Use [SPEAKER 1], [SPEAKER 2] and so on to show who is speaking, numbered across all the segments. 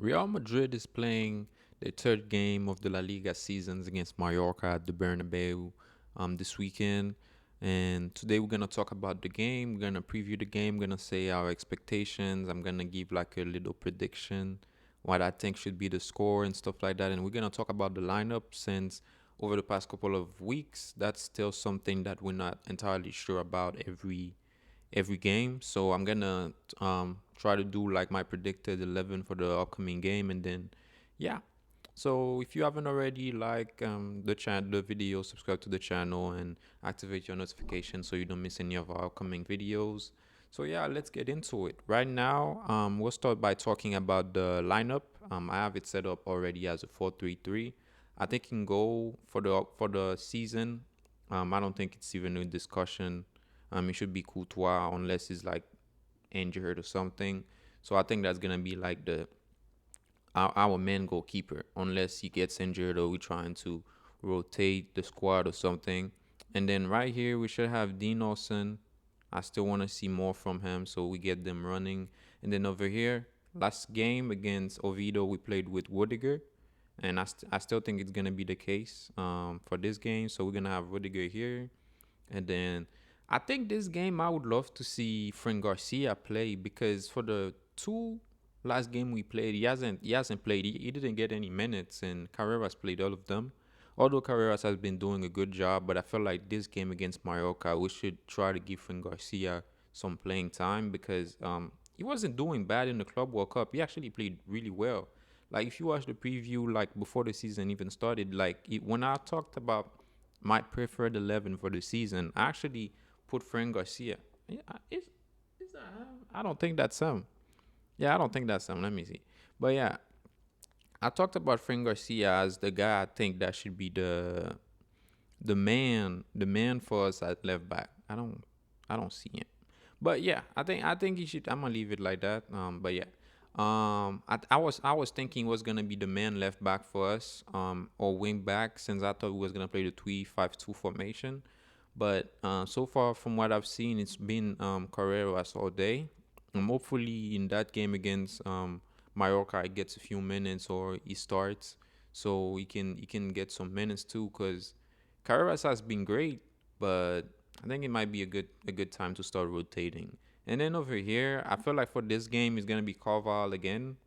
[SPEAKER 1] Real Madrid is playing their third game of the La Liga seasons against Mallorca at the Bernabeu this weekend. And today we're gonna talk about the game. We're gonna preview the game. We're gonna say our expectations. I'm gonna give like a little prediction, what I think should be the score and stuff like that. And we're gonna talk about the lineup since over the past couple of weeks, that's still something that we're not entirely sure about every game. So I'm gonna try to do like my predicted 11 for the upcoming game, and then yeah. So if you haven't already, like the video, subscribe to the channel and activate your notifications so you don't miss any of our upcoming videos. So yeah, let's get into it. Right now, we'll start by talking about the lineup. I have it set up already as a 4-3-3. I think it can go for the season. I don't think it's even a discussion. It should be Courtois unless he's like injured or something. So I think that's gonna be like our main goalkeeper unless he gets injured or we're trying to rotate the squad or something. And then right here we should have Dean Olsen. I still want to see more from him, so we get them running. And then over here, last game against Oviedo, we played with Rodrygo, and I still think it's gonna be the case for this game. So we're gonna have Rodrygo here, and then I think this game I would love to see Frank Garcia play because for the two last game we played, he hasn't played. He didn't get any minutes, and Carreras played all of them. Although Carreras has been doing a good job, but I feel like this game against Mallorca, we should try to give Frank Garcia some playing time because he wasn't doing bad in the Club World Cup. He actually played really well. Like if you watch the preview, like before the season even started, when I talked about my preferred 11 for the season, I actually put Frank Garcia. Yeah, I don't think that's him. Yeah, I don't think that's him. Let me see. But yeah, I talked about Frank Garcia as the guy I think that should be the man for us at left back. I don't see him. But yeah, I think he should. I'm gonna leave it like that. But yeah, I was thinking was gonna be the man left back for us, or wing back since I thought we was gonna play the 3-5-2 formation. But so far from what I've seen, it's been Carreras all day. Hopefully in that game against Mallorca, he gets a few minutes or he starts, so he can get some minutes too. Cause Carreras has been great, but I think it might be a good time to start rotating. And then over here, I feel like for this game, it's gonna be Carval again.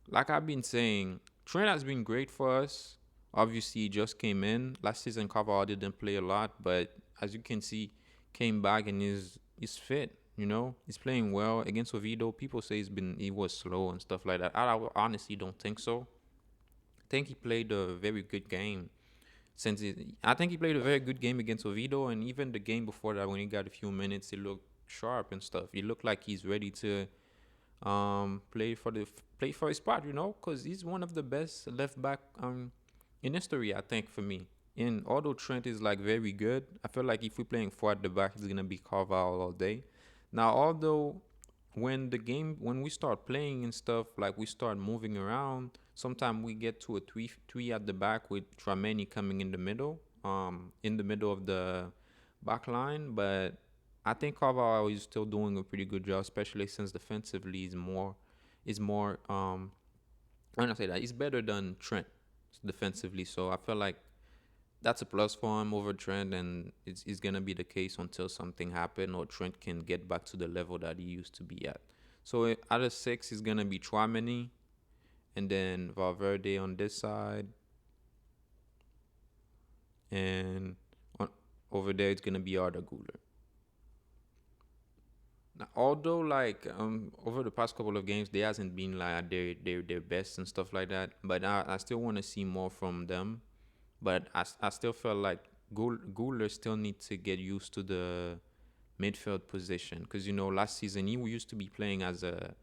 [SPEAKER 1] Like I've been saying, Trent has been great for us. Obviously, he just came in last season. Carval didn't play a lot, but as you can see, came back and is fit. He's playing well against Oviedo. People say he was slow and stuff like that. I honestly don't think so. I think he played a very good game I think he played a very good game against Oviedo, and even the game before that, when he got a few minutes, he looked sharp and stuff. He looked like he's ready to play for his spot, because he's one of the best left back in history, I think, for me. And although Trent is like very good, I feel like if we're playing four at the back, it's gonna be Carval all day. Now, although when we start playing and stuff, like we start moving around, sometimes we get to a three at the back with Trameni coming in the middle of the back line. But I think Carvalho is still doing a pretty good job, especially since defensively is more when I say that, he's better than Trent defensively. So I feel like that's a plus for him over Trent, and it's gonna be the case until something happens or Trent can get back to the level that he used to be at. So out of six is gonna be Chouameni, and then Valverde on this side, and over there it's gonna be Arda Güler. Now, although like over the past couple of games they hasn't been like their best and stuff like that, but I still want to see more from them. But I still feel like Guler still needs to get used to the midfield position because last season he used to be playing as a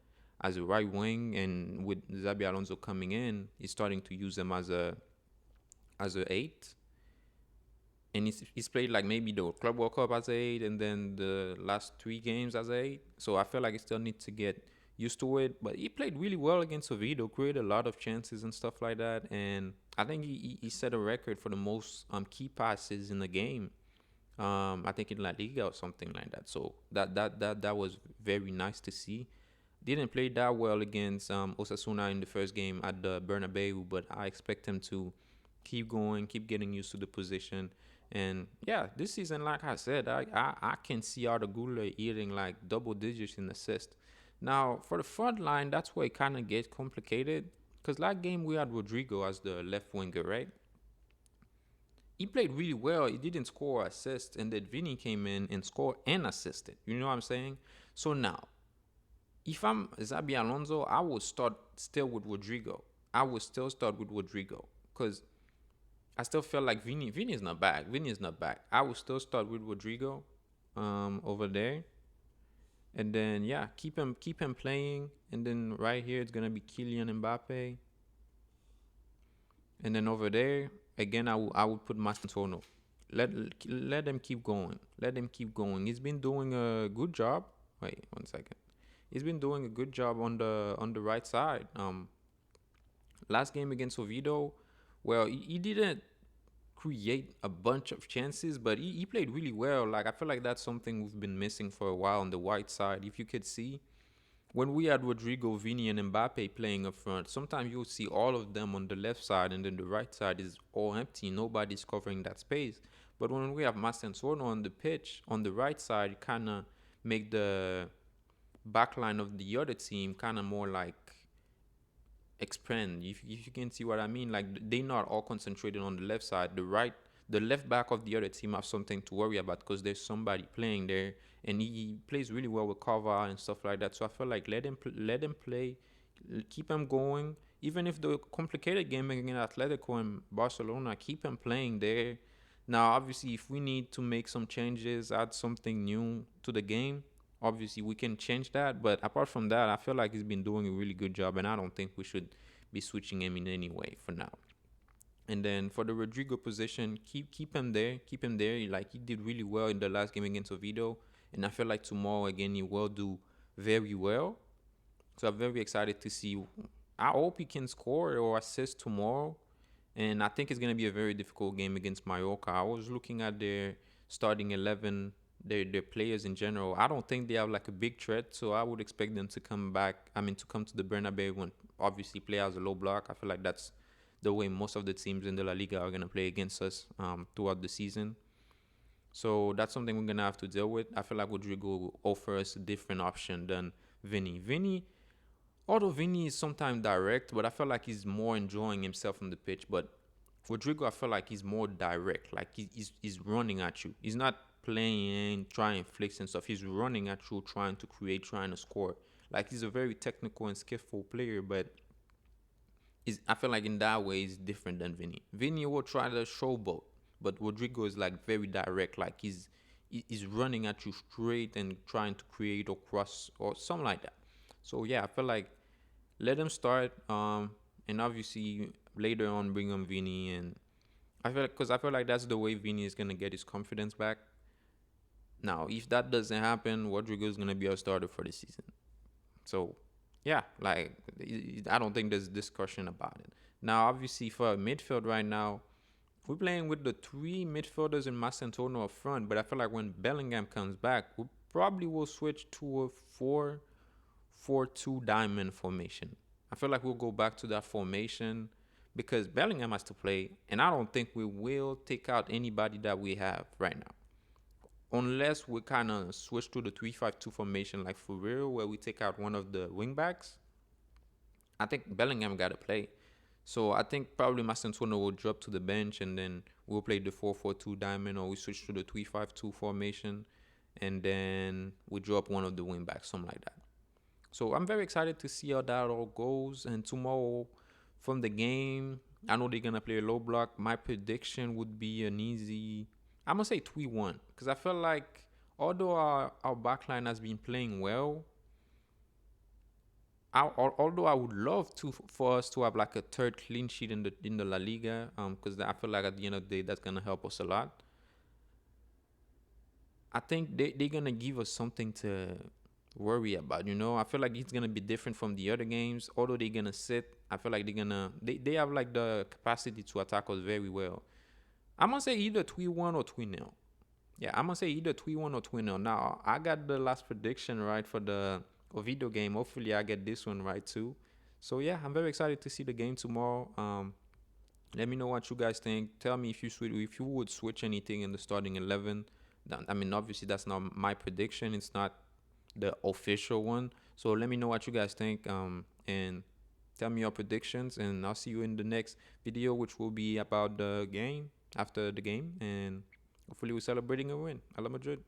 [SPEAKER 1] right wing, and with Xabi Alonso coming in, he's starting to use him as a eight, and he's played like maybe the Club World Cup as a eight, and then the last three games as a eight. So I feel like he still needs to get used to it. But he played really well against Oviedo, created a lot of chances and stuff like that. And I think he set a record for the most key passes in the game. I think in La Liga or something like that. So that was very nice to see. Didn't play that well against Osasuna in the first game at the Bernabeu, but I expect him to keep going, keep getting used to the position. And yeah, this season, like I said, I can see Arda Güler eating like double digits in assists. Now, for the front line, that's where it kind of gets complicated. Because last game we had Rodrygo as the left winger, right? He played really well. He didn't score or assist, and then Vinny came in and scored and assisted. You know what I'm saying? So now, if I'm Zabi Alonso, I would start still with Rodrygo. I would still start with Rodrygo because I still feel like Vini is not back. Vini is not back. I would still start with Rodrygo over there. And then yeah, keep him playing. And then right here it's gonna be Kylian Mbappe. And then over there, again I would put Mastantuono. Let let them keep going. Let them keep going. He's been doing a good job. Wait 1 second. He's been doing a good job on the right side. Last game against Oviedo, well, he didn't create a bunch of chances, but he played really well. Like I feel like that's something we've been missing for a while on the white side. If you could see, when we had Rodrygo, Vini, and Mbappe playing up front, sometimes you'll see all of them on the left side, and then the right side is all empty. Nobody's covering that space. But when we have Mastensorno on the pitch, on the right side, it kind of make the backline of the other team kind of more like expand. If you can see what I mean, like they're not all concentrated on the left side. The left back of the other team have something to worry about because there's somebody playing there, and he plays really well with cover and stuff like that. So I feel like let him play, keep him going. Even if the complicated game against Atletico and Barcelona, keep him playing there. Now, obviously, if we need to make some changes, add something new to the game, obviously we can change that. But apart from that, I feel like he's been doing a really good job, and I don't think we should be switching him in any way for now. And then for the Rodrygo position, keep him there, keep him there. Like he did really well in the last game against Oviedo, and I feel like tomorrow again he will do very well. So I'm very excited to see. I hope he can score or assist tomorrow, and I think it's gonna be a very difficult game against Mallorca. I was looking at their starting 11, their players in general. I don't think they have like a big threat, so I would expect them to come back. I mean, to come to the Bernabeu and obviously play as a low block. I feel like that's the way most of the teams in the La Liga are gonna play against us throughout the season. So that's something we're gonna have to deal with. I feel like Rodrigo offers a different option than Vinny. Although Vinny is sometimes direct, but I feel like he's more enjoying himself on the pitch. But Rodrigo, I feel like he's more direct. Like he's running at you. He's not playing, trying flicks and stuff. He's running at you, trying to create, trying to score. Like he's a very technical and skillful player, but I feel like in that way he's different than Vinny. Vinny will try to showboat, but Rodrigo is like very direct. Like he's running at you straight and trying to create or cross or something like that. So yeah, I feel like let him start. And obviously later on bring on Vinny, and I feel like that's the way Vinny is gonna get his confidence back. Now, if that doesn't happen, Rodrigo is gonna be our starter for the season. So yeah, like I don't think there's discussion about it. Now, obviously for midfield right now, we're playing with the three midfielders in Mastantuono up front, but I feel like when Bellingham comes back, we probably will switch to a 4-4-2 diamond formation. I feel like we'll go back to that formation because Bellingham has to play, and I don't think we will take out anybody that we have right now. Unless we kind of switch to the 3-5-2 formation, like for real, where we take out one of the wingbacks, I think Bellingham got to play. So I think probably Mastantuono will drop to the bench, and then we'll play the 4-4-2 diamond, or we switch to the 3-5-2 formation, and then we drop one of the wingbacks, something like that. So I'm very excited to see how that all goes. And tomorrow from the game, I know they're gonna play a low block. My prediction would be an easy, I'm gonna say 3-1, because I feel like although our backline has been playing well, although I would love to for us to have like a third clean sheet in the La Liga, because I feel like at the end of the day that's gonna help us a lot. I think they're gonna give us something to worry about. I feel like it's gonna be different from the other games. Although they're gonna sit, I feel like they have like the capacity to attack us very well. I'm gonna say either 3-1 or 3-0. Yeah, I'm gonna say either 3-1 or 3-0. Now I got the last prediction right for the a video game. Hopefully, I get this one right too. So yeah, I'm very excited to see the game tomorrow. Let me know what you guys think. Tell me if you would switch anything in the starting 11. I mean, obviously that's not my prediction. It's not the official one. So let me know what you guys think. And tell me your predictions. And I'll see you in the next video, which will be about the game after the game. And hopefully we're celebrating a win. A la Madrid.